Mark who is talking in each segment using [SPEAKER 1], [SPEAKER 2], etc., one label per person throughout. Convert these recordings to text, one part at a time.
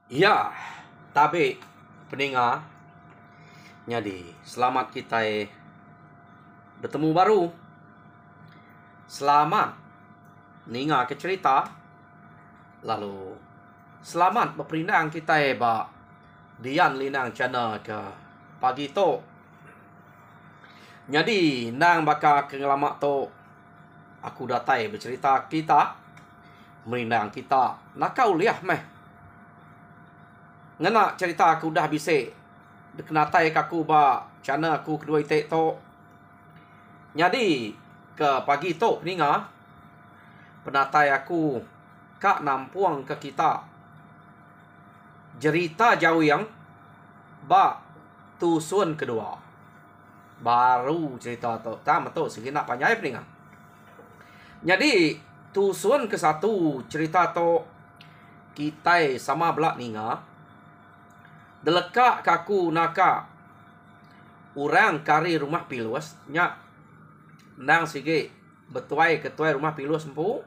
[SPEAKER 1] Ya, tapi peninga, jadi selamat kita bertemu baru. Selamat ninga ke cerita. Lalu selamat berperindang kita ba Dian Linang channel ke pagi to. Jadi nang baka kengelamak to aku datai bercerita kita merindang kita nakau liah meh. Ngena cerita aku dah bisa dekenatai kaku ba channel aku kedua itek to. Jadi ke pagi to peninga penatai aku kak nampuang ke kita cerita jauh yang ba tusun kedua baru cerita to tam to segina panjang peninga. Jadi tusun ke satu cerita to kita sama belak ninga deleka kaku naka orang kari rumah piluas nya nang sige betuai ketuai rumah piluas empu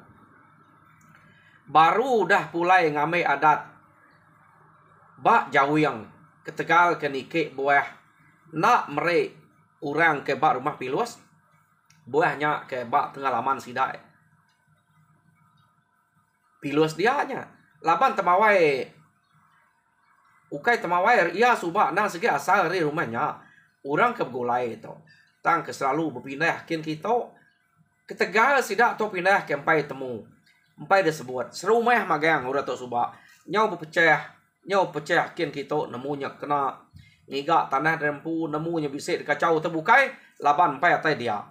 [SPEAKER 1] baru dah pulai ngamai adat bak jauh yang ketegal kenike buah nak mere orang ke bak rumah piluas buahnya ke bak pengalaman sidai piluas dia nya laban temawai ukai temawai ia subak nang sige asal dari rumahnya orang ke gulai itu tang ke selalu berpindah kin kita ketegal sidak to pindah ke empai temu empai disebut serumah magang udah to subak nyau pecah kin kita nemunya kena ngiga tanah rempu nemunya bisik kacau terbukai laban empai atai dia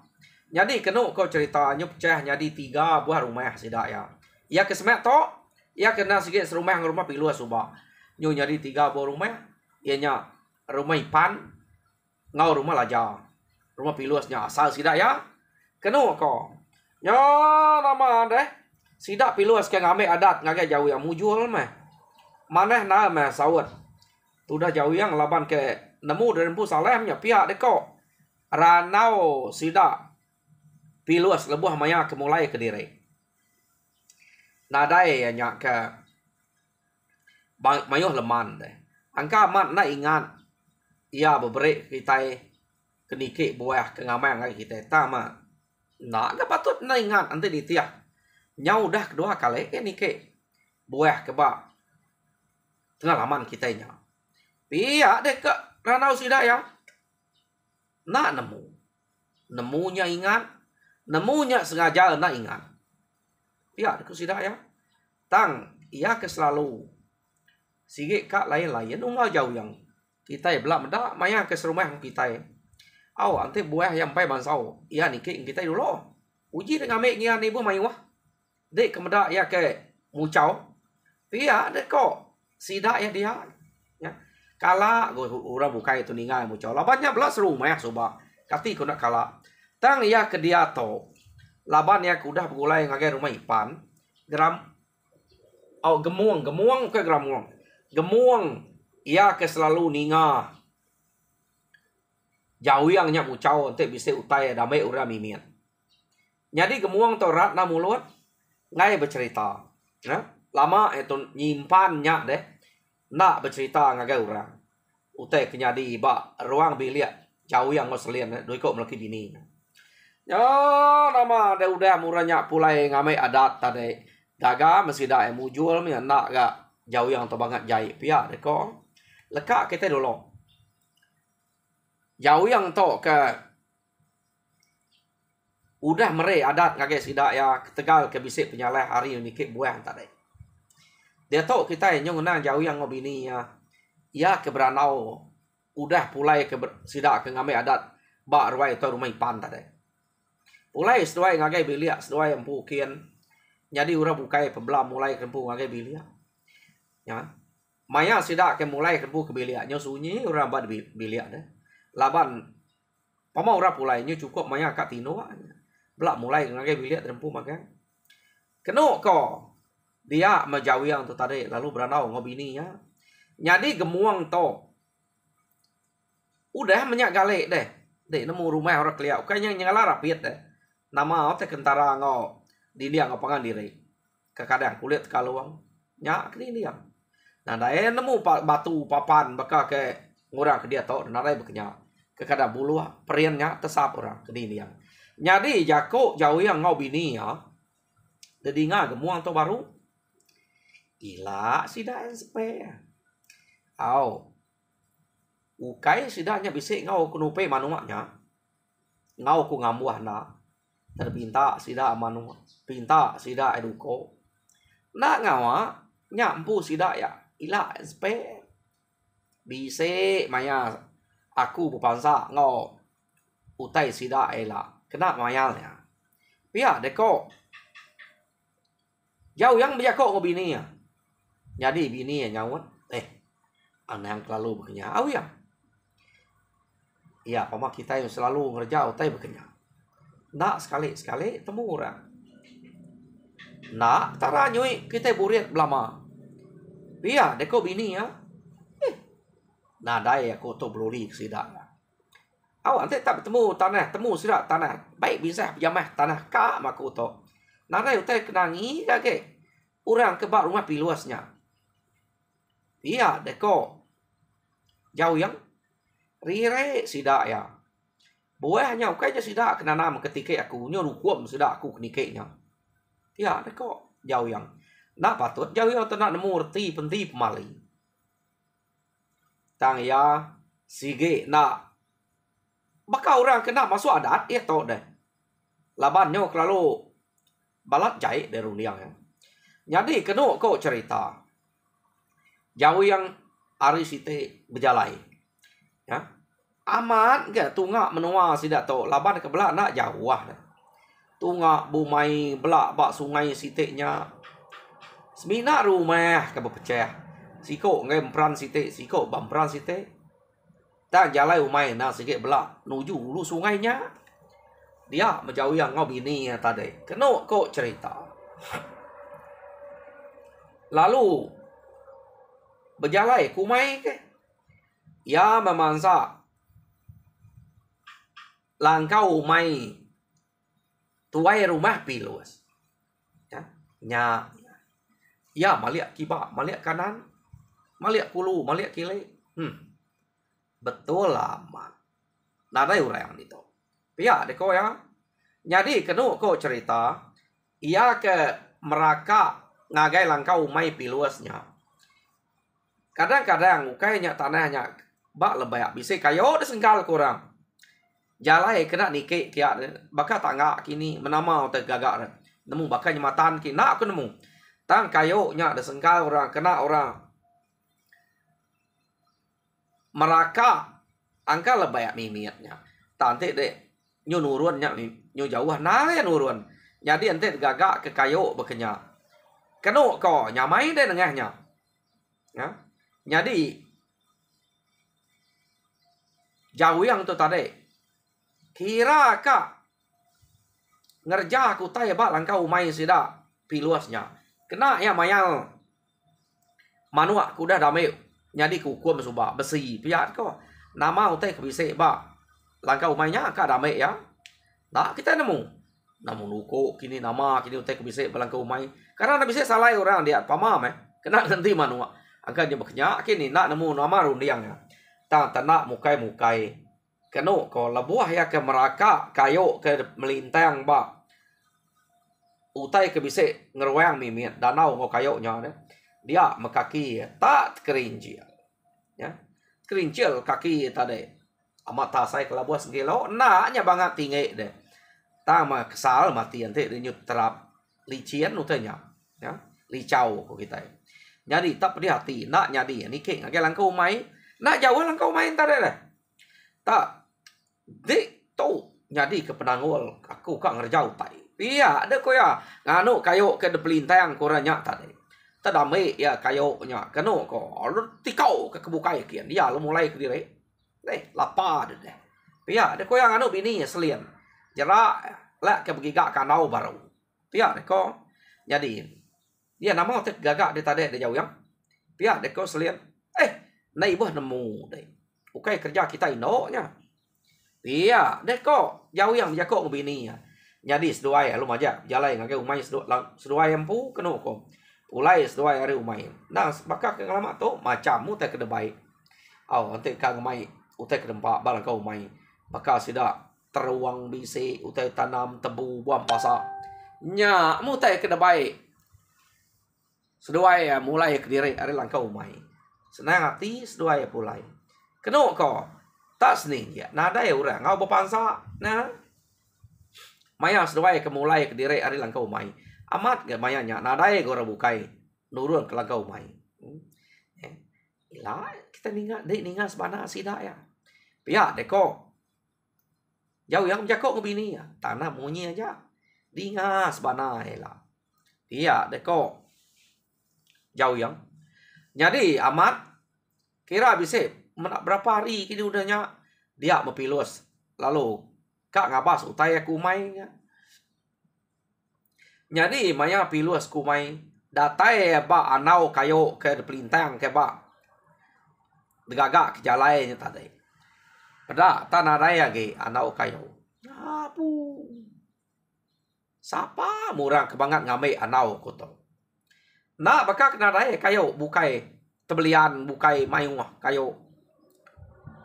[SPEAKER 1] jadi kena kau ceritanya pecah jadi 3 buah rumah sidak ya ia kesemek to ia kena sikit serumah pilu subak nyu jadi 3 buah rumah ianya rumah ipan ngau rumah laja rumah piluasnya asal sidak ya kena ko nyo nama deh sidak piluas ke ngame adat ngage jauh yang mujul meh maneh na meh sawat tu dah jauh yang laban ke nemu dari empu salemnya pihak deko ranau sidak piluas lebuh maya ke mulai ke diri nadai ya nyak ke mayuh leman deh angka mat na ingat ia beberek kita kenike buah ke ngamai ngai kita tama nak patut na ingat nanti ditiak nyau dah kedua kali nike buah keba pengalaman kita nya pihak deh ke ranau sidak ya nak nemunya ingat nemunya sengaja na ingat pihak dek sidak ya tang ia ke selalu sige kak lain-lain unggal jauh yang kita belak medak maya ke serumah kita ante buah yang pai bansau ia niki kita dulu uji dengan mek ngian ibu mai wah dek kemedak ya ke mucau pia dek kok sidak ya dia ya kala orang bukai tu ningai mucau labannya belas serumah soba kati ku nak kala tang ia ke dia to laban ya kudah begulai ngagai rumah ipan geram gemuang ke gemuang ia ke selalu ninga jauh yang nya mucau ente bisa utai damai ura mimian jadi gemuang torat na mulut ngai bercerita ya lama itu nyimpan nya deh nak bercerita ngagai orang utai kenyadi ba ruang bilik jauh yang ngoselian doi kok melaki bini ya nama de udah muranya pulai ngamai adat tadi daga mesti dah mujul mi nak gak jauh yang to banget jai pia de ko leka kita dulu jauh yang to ke udah mere adat ngage sidak ya ketegal ke bisik penyaleh hari ini ke buah tadi dia to kita nyong nang jauh yang ngobini ya ke beranau udah pulai ke sidak ke ngamai adat ba ruai to rumah ipan tadi pulai sesuai ngage bilik sesuai empu kian jadi ura bukai pebelah mulai kempu ngage bilik ya maya sidak ke mulai kempu ke bilik nyo sunyi ura bad bilik deh laban pama ura pulai nyo cukup maya kat tino belak mulai ngage bilik rempu makan keno ko dia majauh yang tu tadi lalu beranau ngobini ya jadi gemuang to udah menyak galek deh nemu rumah orang keliau kayaknya nyala rapid deh nama teh kentara ngo di dia ngapangan diri kadang kulit kaluang nyak ini dia Nah, dai nemu batu papan baka ke ngurang ke dia to, narai bekenya. Ke kada bulu periannya tesap orang ke diniang. Jadi jako jauh yang ngau bini ya. Jadi nga gemuang to baru. Gila sida SP. Au. Ukai sidanya bisik ngau kunupe manuaknya. Ngau ku ngamuah na. Terpinta sida manu. Pinta sida eduko. Nak ngawa nyampu sida ya. Ila SP. Bisik maya aku bupansa ngau utai sida ela. Kena mayalnya. Pia deko. Jauh yang berjako ngau bini ya. Jadi bini ya nyawat. Anak yang terlalu berkenya. Au ya. Iya, pamak kita yang selalu ngerjau utai berkenya. Nak sekali-sekali temu orang. Nak tara nyui kita buriat belama. Iya, deko bini ya. Nah, dai aku tu beluri sidak. Awak nanti tak bertemu tanah, temu sidak tanah. Baik bisa pejamah tanah ka maku tu. Nah, dai utai kenangi kake. Orang kebak rumah piluasnya. Iya, deko. Jauh yang rire sidak ya. Buahnya ukainya sidak kena nama ketika aku nyorukum sidak aku kenikenya. Ya, deko jauh yang. Nak patut jauh yang tak nemu reti penti pemali. Tang ya sige nak. Baka orang kena masuk adat ya tau deh. Labannya kalau balat jahit dari runiang ya. Jadi kena kau cerita. Jauh yang hari site berjalai. Ya. Amat ke tunga menua sidak tau. Laban ke belak nak jauh lah. Tunga bumai belak bak sungai siteknya. Semina rumah ke berpecah. Siko ngempran sitek, siko bampran sitek. Tak jalai umai nak sikit belak nuju hulu sungainya. Dia menjauh yang ngau bini ya tadi. Kena kau cerita. Lalu berjalai kumai ke? Ya memansa langkau umai tuai rumah pilus. Ya, ya maliak kibak, maliak kanan, maliak kulu, maliak kiri. Betul lama. Nada orang itu. Pia deko ya. Jadi kena kau cerita. Ia ke meraka ngagai langkau umai piluasnya. Kadang-kadang ukainya tanahnya bak lebay bisa kayo desengkal kurang. Jalai kena nikik kia baka tangga kini menama atau gagak nemu baka nyematan kini nak aku nemu. Tang kayo nya desengkal orang kena orang meraka angka lebay mimiatnya. Tante dek nyu nurun nya nyu jauh nah ya nurun. Jadi ente gagak ke kayo bekenya. Kena ko nyamai deh nengahnya. Ya. Jadi jauh yang tu tadi. Kira ka ngerja aku tay bak langkau umai sida piluasnya. Kena ya mayal. Manua kuda damai. Jadi kukum subak besi piat ko. Nama utai kebise bak langkau umainya ka damai ya. Tak kita nemu. Namun luko kini nama kini utai kebise balangkau umai. Karena nak bisa salah orang dia pamam kena ganti manua. Angkanya berkenyak kini nak nemu nama rundiangnya. Tak nak mukai-mukai. Keno ko labuah ya ke meraka kayo ke melintang ba. Utai ke bise ngerwang mimit danau ko kayo nya ne. Dia mekaki tak kerinjil. Ya. Kerinjil kaki tadi. Amat tasai ke labuah segelo naknya banget tinggi deh. Ta ma kesal mati ante nyut terap licin utanya. Ya. Licau ko kita. Jadi tak pedih hati nak nyadi ni ke ngage langkau mai. Nak jauh langkau main tadi deh. Tak dik tu jadi ke penangul aku kak ngerjau tai. Iya ada ko ya nganu kayo ke de pelintang koranya tadi. Tadame ya kayo nya kanu ko tikau ke kebukai kian dia lo mulai ke dire. Deh lapar deh. Iya ada ko ya nganu bini selian. Jera la ke begigak kanau baru. Iya de ko jadi dia nama tek gagak de tadi de jauh yang. Iya de ko selian. Nai bah nemu deh. Ukai kerja kita Indo nya. Iya, deh kok jauh yang jako ngubini ya. Jadi seduai lu aja jalai ngagai umai seduai empu kenu ko. Pulai sesuai hari umai. Nah, maka ke lama tu macam mu tak kena baik. Nanti kang mai utai kedempak barang kau mai. Maka sida teruang bisi utai tanam tebu buang pasak. Nya mu tak kena baik. Sesuai mulai ke diri hari langkau umai. Senang hati sesuai pulai. Kenok kau tak seni ya. Nada ya orang ngau berpansa. Nah, maya sesuai ke mulai ke diri hari langkau umai. Amat ke mayanya nada ya orang bukai nurun ke langkau umai. Ila kita ningat sebana sida ya. Pihak deko. Jauh yang jakok ngebini ya. Tanah munyi aja. Dingas sebana ya. Pihak deko. Jauh yang. Jadi amat kira bisa berapa hari kini udahnya dia mepilus. Lalu kak ngabas utai aku main ya. Jadi maya pilus kumai datai ba anau kayo ke pelintang ke ba degagak ke jalainya tadi. Pada tanah raya ge anau kayo. Apu. Siapa murang kebangat ngamai anau koto. Nak bakal kena raya kayo bukai tebelian bukai mayung kayo.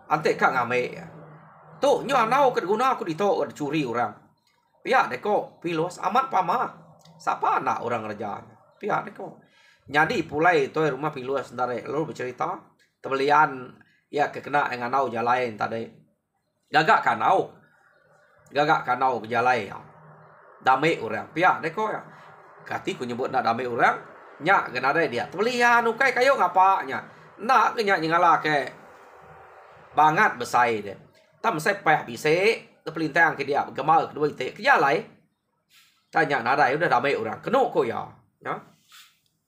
[SPEAKER 1] Ante kak ngamai. Tu nyo anau kedguna aku dito curi orang. Pihak deko pilus amat pama. Siapa nak orang kerja? Pihak deko. Jadi pulai tu rumah pilus dari lalu bercerita tebelian ya kekena dengan anau jalai tadi. Gagak kanau ke jalai ya. Damai orang. Pihak deko ya. Kati ku nyebut nak damai orang. Nyak genada dia. Tebelian ukai kayo ngapanya. Nak kenyak nyingala ke bangat besai dia. Tak mesai payah bisik. Terpelintang ke dia. Gemal kedua itu. Ke jalai. Tanya nada udah damai orang. Kenok ko ya. Ya.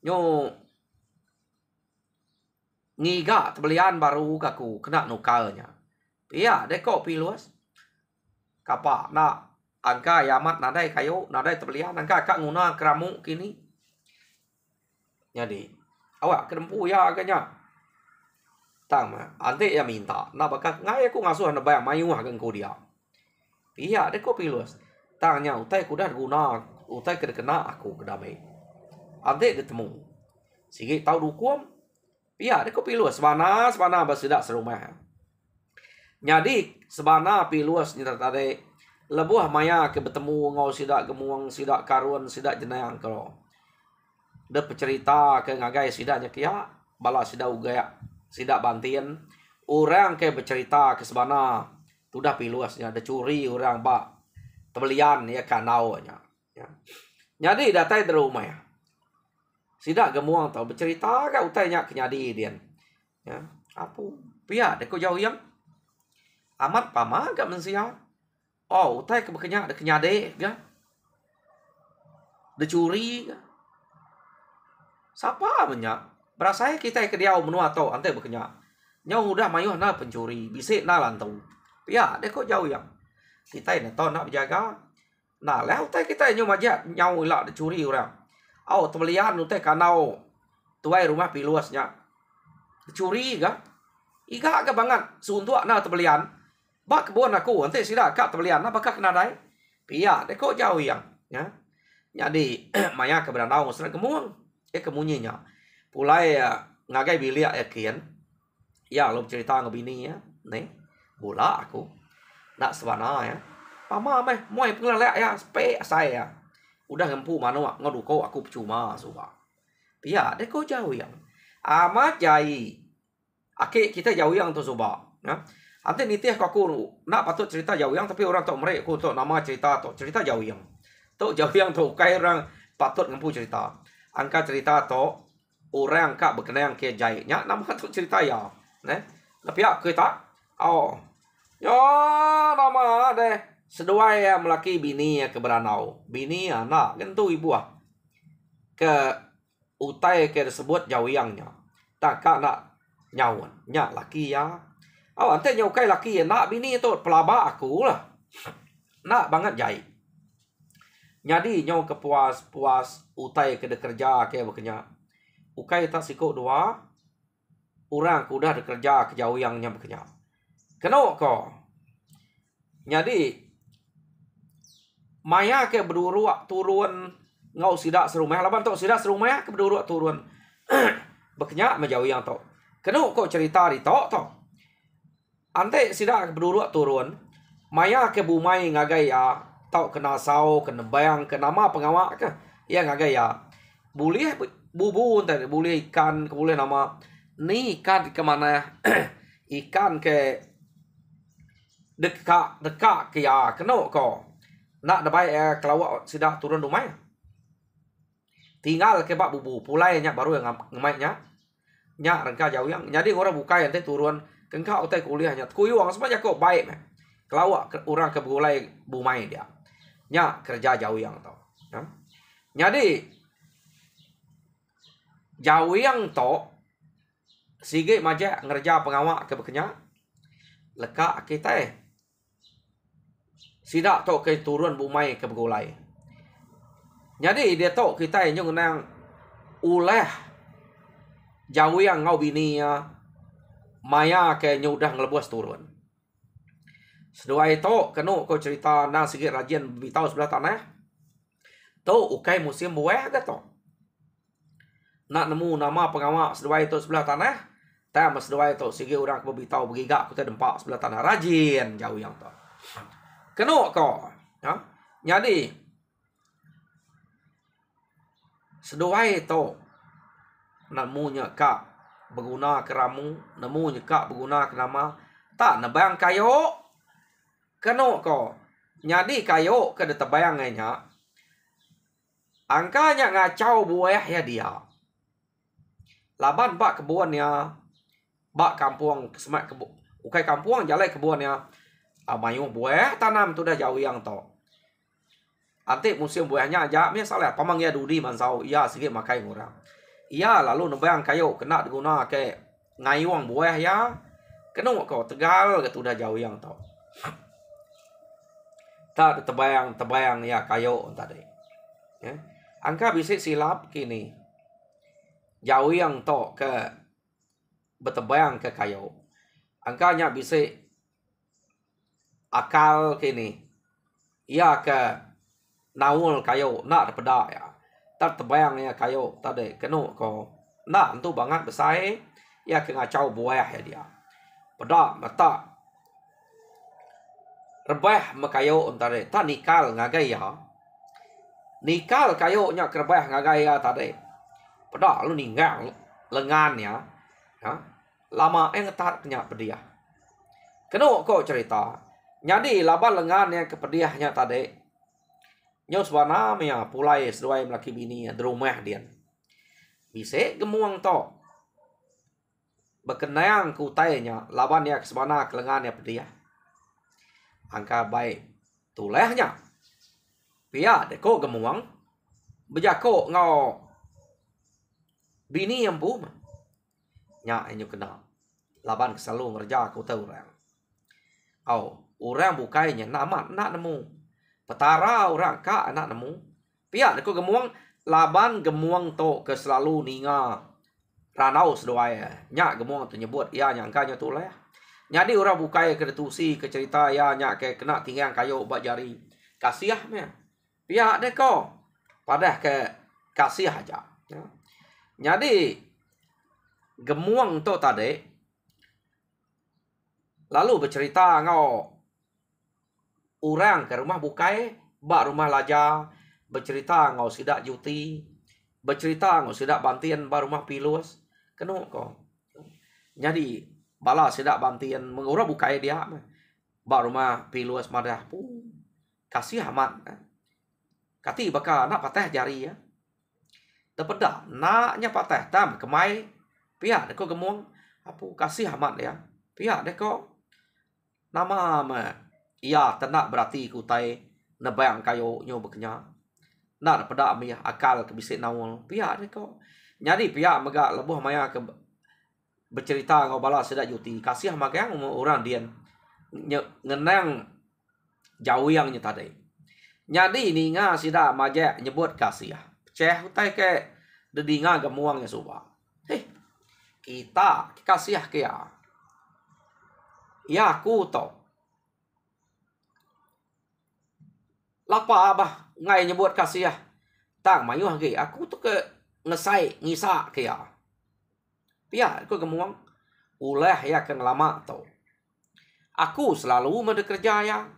[SPEAKER 1] Nyo ngiga tebelian baru kaku kena nukalnya. Iya, deko pilus. Kapa nak angka yamat nadai kayo, nadai tebelian angka kak nguna keramu kini. Jadi, awak kerempu ya agaknya. Tang mah, ante ya minta. Nak bakal ngai aku ngasuh na bayang mayu hagan ko dia. Iya, deko pilus. Tangnya utai kuda guna, utai kena aku kedamai. Ante ketemu. Sige tahu dukum. Iya, deko pilus sebana bersedak serumah. Jadi sebana pilus ni tadi lebuh maya ke bertemu ngau sidak gemuang sidak karun sidak jenayang kalau. De bercerita ke ngagai sidaknya kia bala sidak ugaya sidak bantian orang ke bercerita ke sebana sudah pilusnya ada curi orang bak tebelian ya kanau nya. Ya. Jadi datai dari rumah ya. Sidak gemuang tau bercerita ke utainya kenyadi dia. Ya, apu pihak deko jauh yang amat pama gak mensia. Oh, utai ke bekenya ada kenyade ga. De curi ga. Siapa menyak? Berasai kita ke dia menua tau ante bekenya. Nyau udah mayu na pencuri, bisik na lantau. Pihak deko jauh yang. Kita ini tau nak berjaga. Nah, lah utai kita nyu majak nyau ilak de curi orang. Oh, tebelian utai kanau tuai rumah piluasnya. Curi ga? Iga ke banget suntuk na tebelian. Bak kebun aku nanti sida kak tebelian na bakal kena dai. Pia deko jauh yang ya. Jadi maya ke berandau musra kemuang. Kemunyinya. Pulai ngagai bilik kian. Ya lo cerita ngebini ya. Nih, bola aku. Nak sebana ya. Pama meh moy pengelak ya spe saya. Udah ngempu mana wak ngoduko aku percuma suka. Pia deko jauh yang. Amat jai. Ake kita jauh yang tu soba. Ya. Ante nitih aku nak patut cerita jauh yang tapi orang tak merek aku tu nama cerita tu cerita jauh yang. Tu jauh yang tu kai orang patut ngempu cerita. Angka cerita tu orang kak berkenaan ke jai. Nya nama tu cerita ya. Nah, tapi aku tak. Oh. Ya nama deh. Seduai melaki bini ke beranau. Bini anak kan tu ibu ke utai ke disebut jauh yangnya. Tak kak nak nyawan. Nya laki ya. Oh, ante nyau kai laki nak bini tu pelaba aku lah. Nak banget jai. Jadi nyau kepuas utai ke kerja ke bekenya. Ukai tak sikok dua. Orang kuda kerja ke jauh yangnya bekenya. Kenok ko. Jadi maya ke berduru turun ngau sidak serumah laban tok sidak serumah keduruk turun beknya menjauh yang tok kenu kok cerita di tok ante sidak keduruk turun maya ke bumai ngagai ya tok kena sau kena bayang kena nama pengawak ke ya ngagai ya boleh bubu tadi boleh ikan boleh nama ni ikan kemana ikan ke dekat ke ya kenu kok nak dabai kelawak sidak turun rumah tinggal ke bak bubu pulai nya baru yang ngemai nya rengka jauh yang jadi orang buka yang turun kengkau utai kuliahnya kuyuang sebanyak kok baik meh kelawak orang ke bulai bumai dia nya kerja jauh yang to jadi jauh yang to sige maja ngerja pengawak ke bekenya leka kita sidak to ke turun bumai ke begulai jadi dia to kita yang nang uleh jauh yang ngau bini maya ke nyudah ngelebus turun sedua itu kenu ko cerita nang sikit rajin bitau sebelah tanah to ukai musim buah ke to nak nemu nama pengawak sedua itu sebelah tanah tam sedua itu sikit orang ko bitau begigak kita dempak sebelah tanah rajin jauh yang to kenu ko jadi sedua itu namunya kak berguna keramu namunya kak berguna ke nama tak nebang kayo keno ko nyadi kayo ke detabayang nya angkanya ngacau buah ya dia laban bak kebunnya bak kampung semak kebun ukai kampung jalai kebunnya amayu buah tanam tu dah jauh yang to ante musim buahnya aja misalnya pamang ya dudi mansau iya sikit makai orang iya lalu nebang kayu kena diguna ke ngayuang buah ya kena kau tegal ke udah jauh yang tau tak tebayang ya kayu tadi ya angka bisa silap kini jauh yang to ke bertebayang ke kayu angkanya bisa akal kini iya ke naul kayu nak peda ya tak terbayang ya kayu tadi kenu ko nak tu banget besar ya ke ngacau buah ya dia peda mata rebah makayu tadi tak nikal ngagai ya nikal kayu nya kerebah ngagai ya tadi peda lu ninggal lengan ya lama ngetar kenya pedia kenu ko cerita jadi laba lengan yang kepediahnya tadi nyos wana mea pulai seduai melaki bini di rumah dia bisa gemuang to berkenang ku tayanya laban ya kesana kelengan ya pedia angka baik tulehnya pia deko gemuang bejako ngau bini yang bu nya enyo kena laban selalu ngerja ku tahu orang orang bukainya nama nak nemu petara orang ka anak nemu pihak deko gemuang laban gemuang to ke selalu ninga ranau sedoaya nya gemuang tu nyebut ya nyangkanya tu lah jadi orang bukai ke detusi ke cerita ya nya ke kena tinggal kayu bak jari kasiah me pihak deko padah ke kasih aja jadi gemuang tu tadi lalu bercerita ngau orang ke rumah bukai bak rumah laja bercerita ngau sidak juti bercerita ngau sidak bantian ba rumah pilus kenu ko jadi bala sidak bantian mengura bukai dia bak rumah pilus madah pu kasih amat kati baka nak patah jari ya tepeda naknya patah tam kemai pihak deko gemuang apu kasih amat ya pihak deko nama iya tenak berarti kutai nebayang kayu nyo bekenya nak pada amia akal ke bisik nawul pihak deko jadi pihak mega lebuh maya ke bercerita ngau bala sedak juti kasih makang orang dian ngenang jauh yang tadi jadi ni nga sida maja nyebut kasih ceh utai ke dedinga gemuang ya suba kita kasih ke ya aku to lapa abah ngai nyebut kasih tang mayu hagi aku tu ke ngesai ngisa ke ya. Pia aku gemuang ulah ya ke lama tau. Aku selalu mendekerja ya.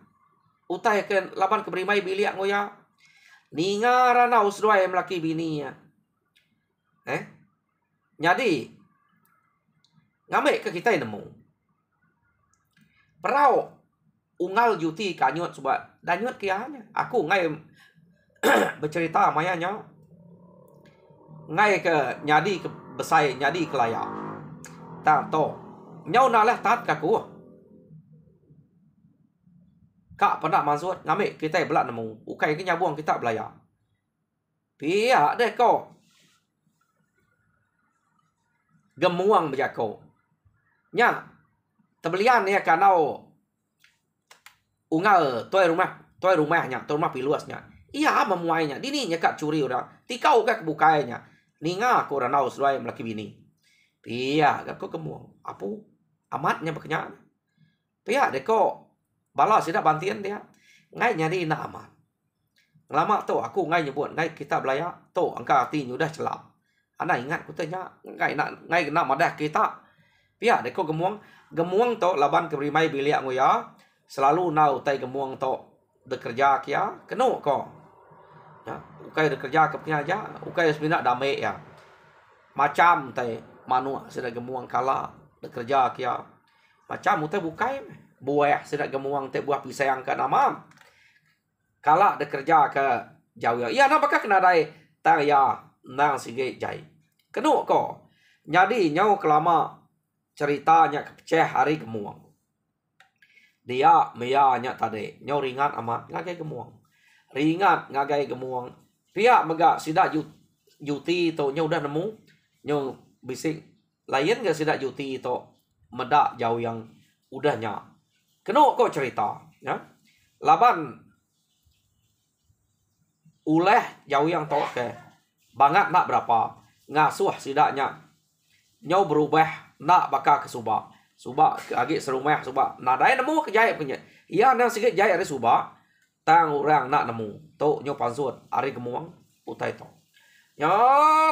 [SPEAKER 1] Utai ke laban ke berimai bilik ngoya. Ninga rana usdua yang laki bini ya. Jadi ngambil ke kita nemu. Perau ungal juti kanyut sebab danyut kianya. Aku ngai bercerita mayanya. Ngai ke nyadi ke besai nyadi ke layak. Tak to. Nyau nalah tat kaku. Kak pernah masuk ngambil kita belak nemu. Ukai ke nyabuang kita belaya. Pihak deh kau. Gemuang berjako. Nya. Terbelian ya kanau. Ungal tuai rumahnya. Tuai rumah piluasnya. Iya memuainya. Dini nyekat curi udah. Tikau ke kebukainya. Ninga aku ranau seluai melaki bini. Pihak aku gemuang. Apu. Amatnya berkenyan. Pihak deh kau. Bala sidak bantian dia. Ngai nyari nak amat. Lama tu aku ngai nyebut ngai kita belaya. Tu angka hati udah celap. Ana ingat ku tanya ngai nak madah kita. Pia deko gemuang tu laban ke berimai bilik ngoya. Selalu nau tai gemuang tu bekerja kia. Kenu ko. Ya, ukai bekerja ke penyaja, ukai sebenarnya damai ya. Macam tai manu sidak gemuang kala bekerja kia. Macam utai bukai buah sidak gemuang te buah pisang ke nama. Kala de kerja ke jauh ya. Nak bakal kena dai tang ya nang sige jai. Kenu ko. Jadi nyau kelama ceritanya kepecah hari gemuang. Dia meyanya tadi nyau ringat amat ngagai gemuang. Ringat ngagai gemuang. Pihak megak sidak juti to nyau dah nemu. Nyau bisik lain ke sidak juti to medak jauh yang udahnya. Kenu kau cerita, ya. Laban uleh jauh yang tok ke. Bangat nak berapa. Ngasuh sidaknya. Nyau berubah nak bakal ke subak. Subak ke agi serumah subak. Nadai nemu ke jaya punya. Ia nang sikit jaya hari subak. Tang orang nak nemu. Tok nyau pansut hari gemuang utai tok. Ya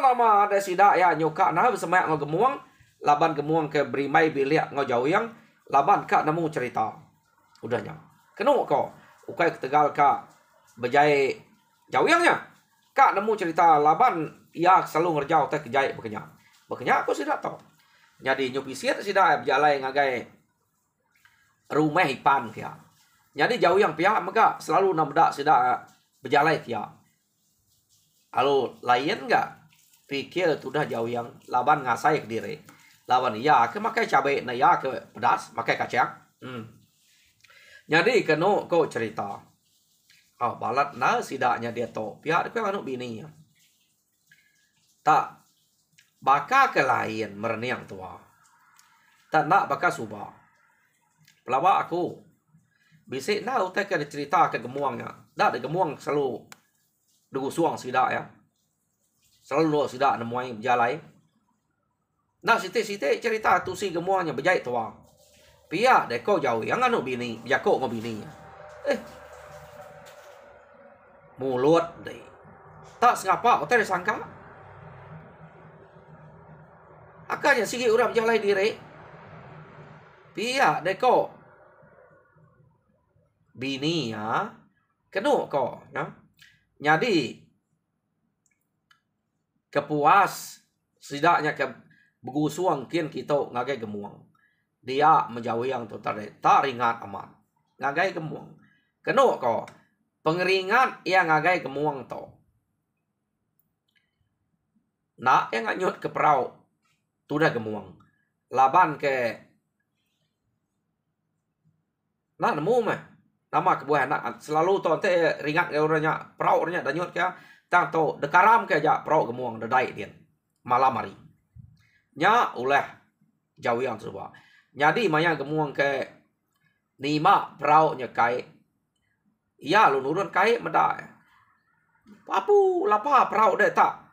[SPEAKER 1] nama ada sidak ya nyoka nah bersemak ngau gemuang. Laban gemuang ke berimai bilik ngau jauh yang. Laban kak nemu cerita. Udahnya. Kenu kau. Ukai ke Tegal kak. Berjaya jauh yangnya. Kak nemu cerita laban. Ia selalu ngerjau tak kejaya berkenyak. Berkenyak aku tidak tahu. Jadi nyupisir tidak berjalan ngagai rumah hipan kia. Jadi jauh yang pihak maka selalu namdak tidak berjalan kia. Lalu lain enggak. Pikir tu dah jauh yang laban ngasai ke diri. Lawan iya ke makai cabai na ya ke pedas makai kacang. Jadi keno ko cerita. Balat na sidaknya dia to. Pihak dia anu bini ya. Tak baka ke lain mereniang tua. Tak nak baka subak. Pelawak aku. Bisik na utai ke cerita ke gemuangnya. Dak de gemuang selalu degusuang sidak ya. Selalu sidak nemuai berjalai. Nak sitik-sitik cerita tu si gemuangnya berjait tua. Pihak deko jauh yang anu bini, jakok ngau bini. Mulut deh. Tak sengapa otak disangka. Akanya sigi urang berjalai diri. Pihak deko bini ya. Kenu ko ya. Jadi kepuas sidaknya ke begusuang kian kita ngagai gemuang. Dia menjauhi yang tu tadi. Tak ringat amat. Ngagai gemuang. Kenu ko. Pengeringat yang ngagai gemuang tu. Nak yang nganyut ke perau. Tu dah gemuang. Laban ke. Nak nemu mah. Nama kebuah nak. Selalu tu nanti ringat ke orangnya. Perau orangnya danyut ke. Tang tu. Dekaram ke aja perau gemuang. Dedai dia. Malam hari. Nya ulah. Jauh yang tersebut. Jadi maya gemuang ke nima perau nyekai. Ia lu nurun kai medak. Apu lapa perau deh tak.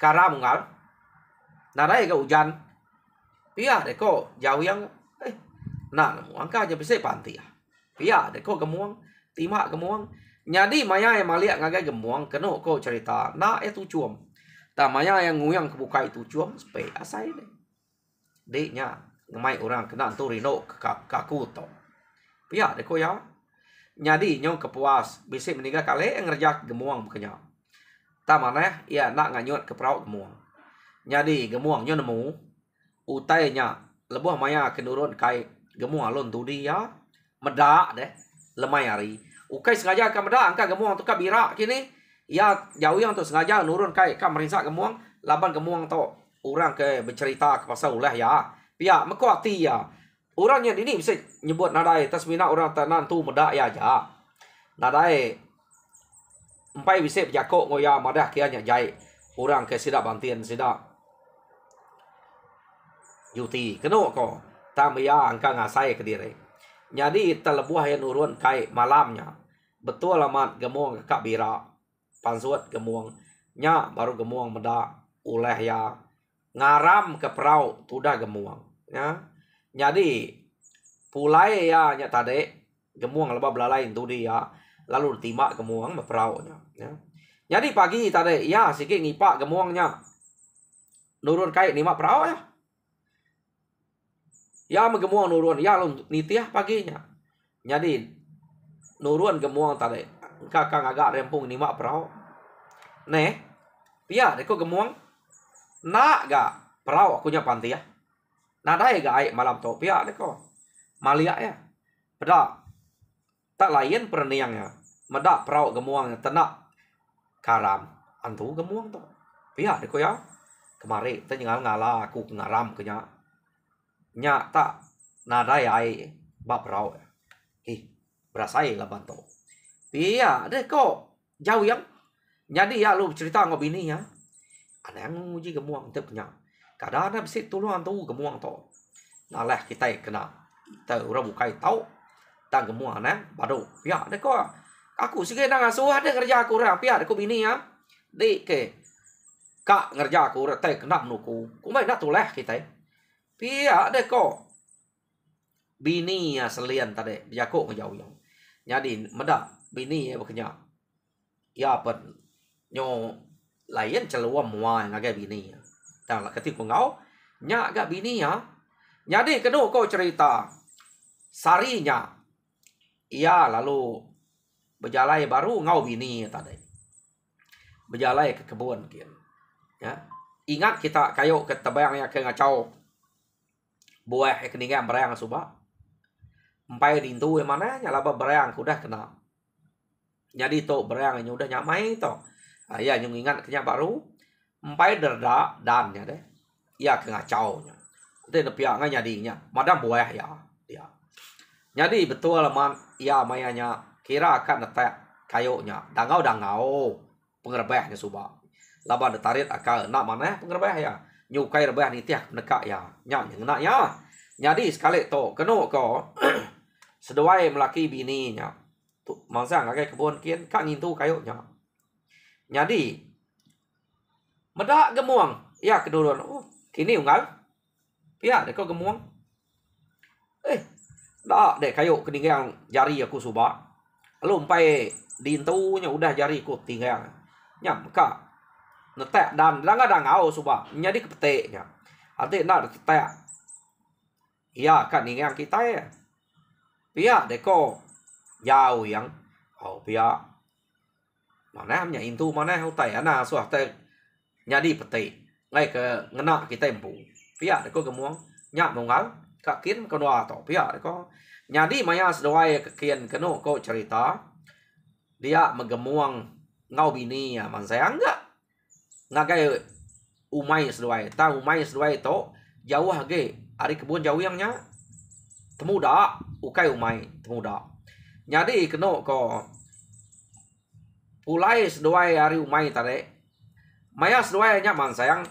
[SPEAKER 1] Karam ngal. Nadai ke hujan. Pia deh ko jauh yang nah angka aja bisa panti. Pia deh ko gemuang. Timak gemuang. Nyadi maya yang maliak ngagai gemuang keno ko cerita na itu cuam. Ta maya yang nguyang kebuka itu cuam supaya asai deh. Deknya ngemai orang kena tu rino kaku to. Pia deko ya. Nyadi nyong kepuas bisa meninggal kali ngerjak gemuang bukannya. Ta mana ya nak nganyut ke perahu gemuang. Nyadi gemuang nyo nemu utainya lebuh maya kenurun kai gemuang alon tu dia medak deh lemai hari. Ukai sengaja akan medak angka gemuang tu kabira kini ya jauh yang tu sengaja nurun kai kam merinsak gemuang laban gemuang tu orang ke bercerita ke pasal ulah ya. Pia mekuati ya. Orangnya ini bisa nyebut nadai tasmina orang tanan tu medak ya aja. Nadai empai bisa berjakok ngoya madah kianya jai. Orang ke sidak bantian sidak Yuti keno ko tamaya angka ngasai ke diri. Jadi terlebuh yang nurun kai malamnya. Betul amat gemuang kak bira. Pansuat gemuang. Nya baru gemuang meda oleh ya. Ngaram ke perahu tudah gemuang. Ya. Jadi pulai ya nya tadi gemuang lebah belalain tu dia. Lalu timak gemuang berperahu nya. Ya. Jadi pagi tadi ya sikit ngipak gemuangnya. Nurun kai nimak perahu ya. Ya gemuang nurun ya lu nitiah paginya. Jadi nurun gemuang tadi. Kakang agak rempung nimak perahu. Neh. Pia deko gemuang. Nak ga perahu akunya panti ya. Nadai ga aik malam to pia deko. Malia ya. Pada tak lain perniangnya. Medak perahu gemuang tenak karam. Antu gemuang to. Pia deko ya. Kemari tinggal ngala aku ngaram kenya. Nya tak nadai ai bab rau. Berasai lah bantu. Pia deh kok jauh yang. Jadi ya lu cerita ngau bini ya. Ada yang nguji gemuang tu punya. Kadang ada bisa tolong tu gemuang tu. Nalah kita kena. Kita orang bukai tahu. Tak gemuang nah baru. Pia deh kok. Aku sikit nak asuh ada kerja aku orang. Pia deh kok bini ya. Dek ke. Kak ngerja aku orang. Tak kena menuku. Kumai nak tulah kita. Pia deh kok. Bini ya selian tadi. Jakok ngejauh yang. Jadi medak. Bini ya bekerja. Ya pen. Nyo lain celuam muai ngagai bini ya. Dan lah ketika ngau. Nyak agak bini ya. Jadi kena kau cerita. Sarinya. Ya lalu. Berjalai baru ngau bini ya tadi. Berjalai ke kebun. Ya. Ingat kita kayu ke tebang yang ke ngacau. Buah keningan berang subah. Empai dintu yang mana nyalaba berang kudah kena. Jadi to berang yang udah nyamai to. Ya yang ingat kenya baru. Empai derda dannya deh. Ya ke ngacau nya. Itu nepiak nyadinya. Madam buah ya. Ya. Jadi betul man ya mayanya kira akan netek kayunya. Dangau pengerbahnya subah. Laba detarit akal nak mana pengerbah ya. Nyukai rebah ni tiak nekak ya. Nyak yang nak ya. Jadi sekali to keno ko seduai melaki bininya. Tu mangsa ngagai kebun kian kak ngintu kayunya. Jadi medak gemuang. Ya keduluan. Oh, kini unggal. Pia deko gemuang. Dak dek kayu keningang jari aku subak. Lalu empai dintunya udah jari ku tinggal. Nyam kak netek dan kadang ngau subak nyadi kepeteknya. Nanti nak kepetek. Ya kan ningang kita ya. Pia deko jauh yang. Oh pia. Mana hamnya intu mana hutai ana suah te nyadi petek. Ngai ke ngena kita empu. Pia deko gemuang nyak munggal kakin kedua to. Pia deko nyadi maya sedoai kekian keno ko cerita. Dia megemuang ngau bini ya man saya enggak. Ngagai umai seduai. Tahu umai seduai to jauh ge ari kebun jauh yangnya temuda ukai umai temuda. Jadi keno ko pulai seduai ari umai tare. Maya seduai nya man sayang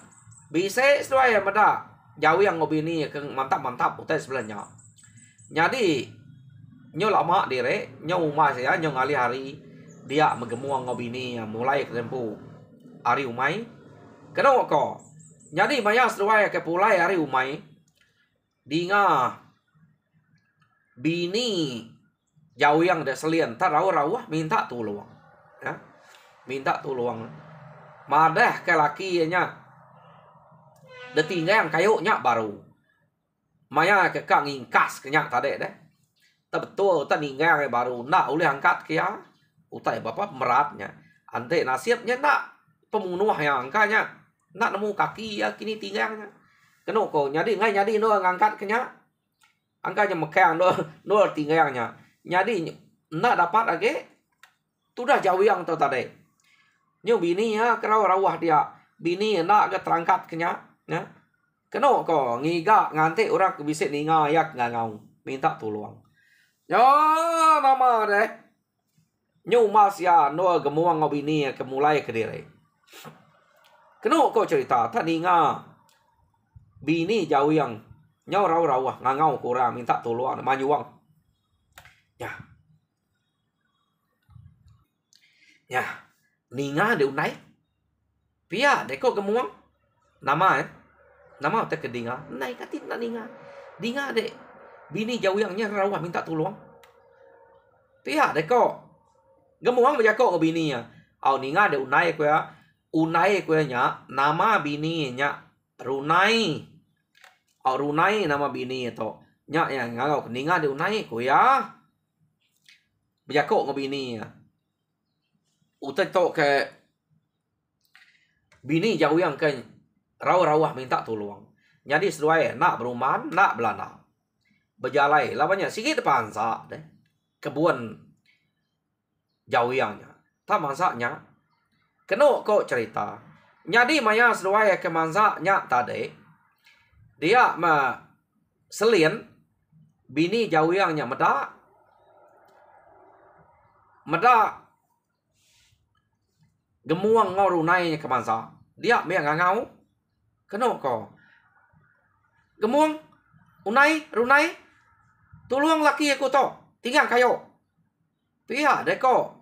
[SPEAKER 1] bisa seduai meda jauh yang ngobini ke mantap utai sebelahnya. Jadi nyo lama dire nyo umai saya nyo ngali hari dia megemuang ngobini mulai ketempu hari umai keno ko. Jadi maya seduai ke pulai hari umai dinga bini jauh yang dek selian tak rawah minta tolong ya minta tolong madah ke laki nya detinggang kayunya baru maya ke kang ingkas kenyak tade deh tak betul tak ninggang baru nak oleh angkat kia utai bapak meratnya ante nasibnya nak pembunuh yang angkanya nak nemu kaki ya kini tinggangnya kena ko nyadi no ngangkat kenya angkanya mekang no tinggangnya nyadi nak dapat lagi sudah jauh yang tu tadi nyu bini ya kerau rawah dia bini nak ke terangkat kenya ya kena ko ngiga ngante orang bisa ninga yak ngangau minta tolong ya nama deh nyu mas ya no gemuang ngobini ke mulai ke diri kena ko cerita tak ninga bini jauh yang nyau rawah ngangau kurang minta tolong manyuang ya ya ninga de unai pia de ko gemuang nama nama te kedinga nai katin na ninga dinga de bini jauh yang nya rawah minta tolong pia de ko gemuang baja ko bini ya au ninga de unai ko nya nama bini nya runai au runai nama bini to nya yang ngau ninga de unai ko ya baja ko bini ya utai to ke bini jauh yang kan rawah minta tolong jadi sesuai nak beruman nak belana berjalai lah banyak sikit depan sa deh kebun jauh yangnya tak masaknya kena kok cerita jadi maya sesuai ke mansaknya tadi dia selien bini jauh yangnya meda gemuang ngau runai ke mansa dia me ngangau kena ko gemuang runai tolong laki aku to tinggal kayo pihak deko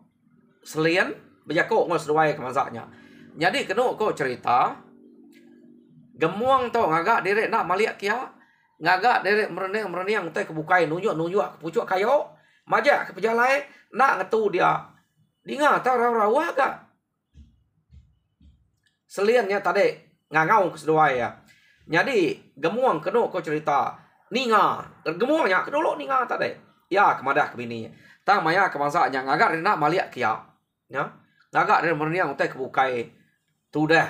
[SPEAKER 1] selian bejako ngos duai ke mansaknya jadi kena ko cerita gemuang to ngagak derek nak maliak kia ngagak derek merenang teh kebukai nunjuk pucuk kayo majak ke pejalai nak ngetu dia dinga ta rawa gak seliannya tadi ngangau keseduai ya jadi gemuang kena ko cerita ninga gemuangnya kedolo ninga tadi ya kemadah ke bini ta maya ke mansaknya ngagak nak maliak kia ya ngagak derek merenang teh kebukai tu dah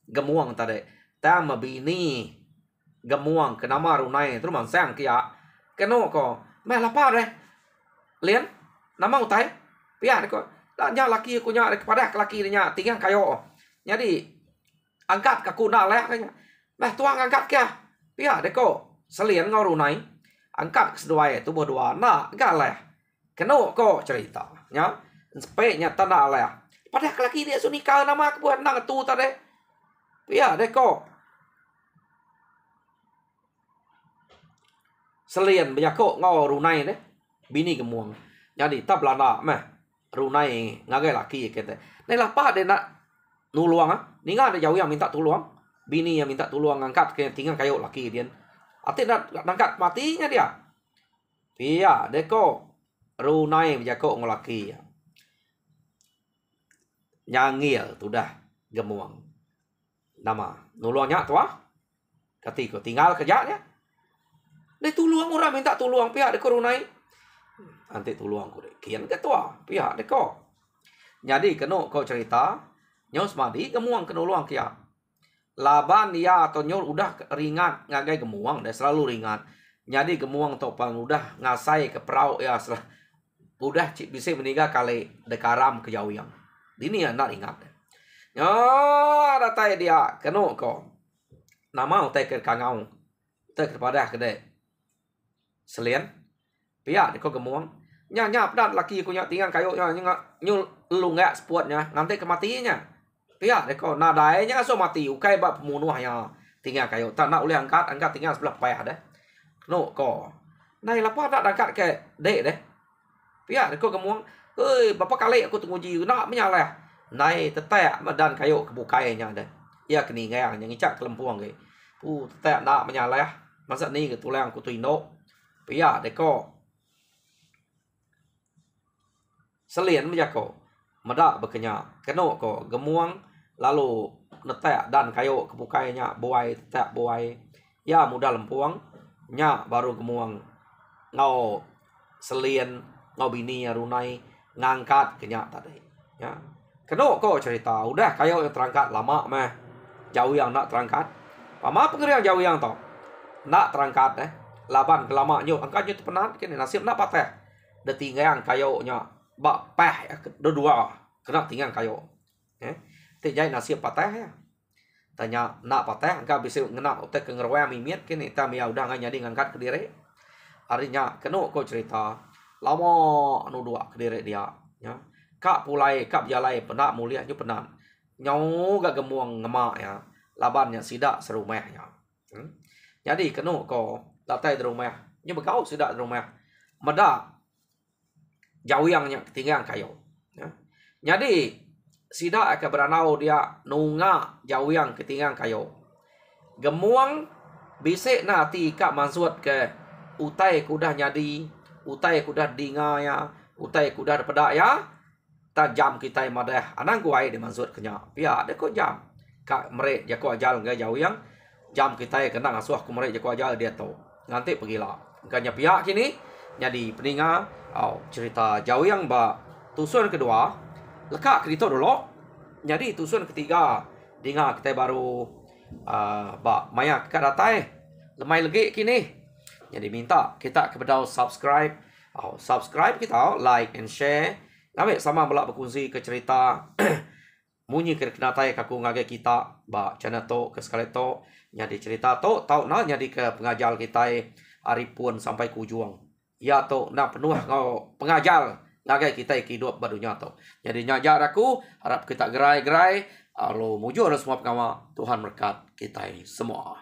[SPEAKER 1] gemuang tadi ta bini gemuang ke nama runai terus mansang kia kena ko meh lapar deh lian nama utai pia ko nya laki aku nya kepada laki nya tinggal kayo jadi angkat kaku nak leh kanya bah tuang angkat kia pia deko selian ngau runai angkat keseduai tu berdua nak galeh kena ko cerita nya sepe nya tanah leh pada laki dia sunika nama kebuat nang tu tadi pia deko selian bejako ngau runai deh bini gemuang jadi tak belanda meh runai ngagai laki kete nei lapa de nak nuluang ninga ada jauh yang minta tolong bini yang minta tolong angkat ke tinggal kayu laki dia ati nak angkat matinya dia pia deko runai bejako ngolaki nyangil tu dah gemuang nama nuluangnya tua ketika tinggal kerjanya dia tolong orang minta tolong pihak deko runai nanti tolong aku deh kian ketua pihak deko jadi kena kau cerita nyos madi gemuang kenolong kia laban ya atau nyol udah ringan ngagai gemuang dah selalu ringan jadi gemuang topan udah ngasai ke perahu ya udah bisa meninggal kali dekaram ke jauh yang ini ya nak ingat ya datai dia kena kau nama utai ke kangau utai kepada kedai selian pihak deko gemuang nyap dan laki aku nya tinggal kayu nya nyul lu nggak spuatnya nanti kematiannya pihak deko nadainya so mati ukai bab pembunuhnya tinggal kayu tak nak boleh angkat tinggal sebelah payah deh no ko nai lapa nak angkat ke dek deh pihak deko gemuang bapak kali aku tunggu ji nak menyaleh nai tetek dan kayu kebukainya deh ya keningang yang ngicak kelempuang ke tetek nak menyaleh masa ni ke tulang aku tuino pihak deko Selian menjako. Medak berkenya. Kena ko gemuang lalu netek dan kayu kepukainya buai tetek buai. Ya mudah lempuang. Nya baru gemuang. Ngau selian ngau bini runai ngangkat kenya tadi. Ya. Kena ko cerita. Udah kayu yang terangkat lama mah. Jauh yang nak terangkat. Pama pengerian jauh yang tau. Nak terangkat laban kelamaknya angkatnya tu penat kini nasib nak patah. Dia tinggal kayunya bak peh dua kena tinggal kayu. Tijai nasib patah ya. Tanya nak patah angkat bisa ngena otak kengerwa mimiet kini ta mia udah nggak jadi ngangkat ke diri. Harinya kena ko cerita lama anu dua ke diri dia. Ya. Kak pulai kap jalai penat mulia je penat. Nyau gak gemuang ngemak ya. Labannya sidak serumahnya. Jadi kena ko datai di rumah. Nya berkau sidak di rumah. Meda jauh yang ketinggalan kayu. Ya. Jadi sidak akan beranau dia nunga jauh yang ketinggalan kayu. Gemuang bisik nanti kak maksud ke utai kudah nyadi, utai kudah dinga ya, utai kudah pedak ya. Ta jam kita madah anang kuai di maksud kenya. Pia ada ko jam. Kak merek jako ajal enggak jauh yang jam kita kena ngasuh ku merek jako ajal dia tahu. Nanti pergilah. Ganya pihak kini jadi peninga cerita jauh yang ba tusun kedua lekak kerita dulu. Jadi tusun ketiga dengar kita baru ba maya kat datai lemai lagi kini. Jadi minta kita kepada subscribe kita like and share. Kami sama belak berkongsi ke cerita munyi ke kenatai kaku ngagai kita ba channel to ke sekali to jadi cerita to tau na jadi ke pengajar kita hari pun sampai ke ujung. Ya to na penuh ngau pengajar ngagai kita hidup barunya to. Jadi ngajar aku harap kita gerai-gerai alo mujur semua pengama Tuhan berkat kita semua.